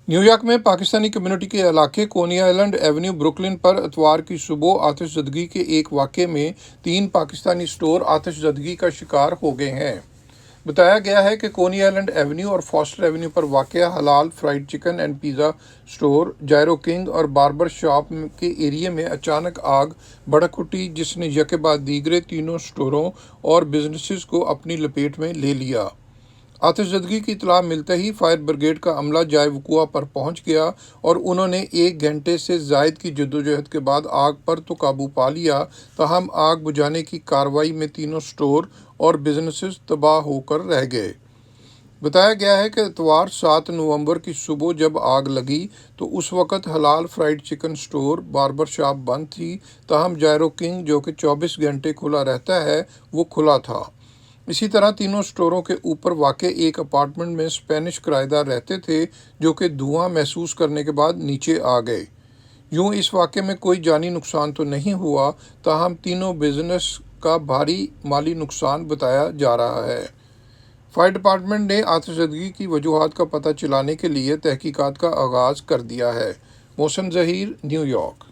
New York में Pakistani community के इलाके कोनी आइलैंड एवेन्यू ब्रुकलिन पर इतवार की सुबह आतिशज़दगी के एक वाक़े में 3 पाकिस्तानी स्टोर आतिशज़दगी का शिकार हो गए हैं। बताया गया है कि कोनी आइलैंड एवेन्यू और फॉस्टर एवेन्यू पर वाक़या halal fried chicken and pizza store, Gyro King और बार्बर शॉप के एरिया में अचानक आग भड़क उठी, जिसने यके बाद दीगरे तीनों स्टोरों और बिजनेसेस को अपनी लपेट में ले लिया। आतिशज़दगी की इत्तला मिलते ही फायर ब्रिगेड का अमला जाए वक़ूआ पर पहुंच गया और उन्होंने 1 घंटे से ज़ायद की जद्दोजहद के बाद आग पर तो काबू पा लिया, ताहम आग बुझाने की कार्रवाई में तीनों स्टोर और बिजनेसेस तबाह होकर रह गए। बताया गया है कि इतवार 7 नवंबर की सुबह जब आग लगी तो उस वक़्त हलाल fried chicken store, barber shop बंद थी, ताहम जायरो किंग जो कि 24 घंटे खुला रहता है वो खुला था। इसी तरह तीनों स्टोरों के ऊपर वाक़े एक अपार्टमेंट में स्पेनिश किराएदार रहते थे, जो कि धुआं महसूस करने के बाद नीचे आ गए। यूं इस वाक़े में कोई जानी नुकसान तो नहीं हुआ, ताहम तीनों बिजनेस का भारी माली नुकसान बताया जा रहा है। फायर डिपार्टमेंट ने आतिशज़दगी की वजूहात का पता चलाने के लिए तहकीकात का आगाज़ कर दिया है। मोहसिन ज़हीर, न्यूयॉर्क।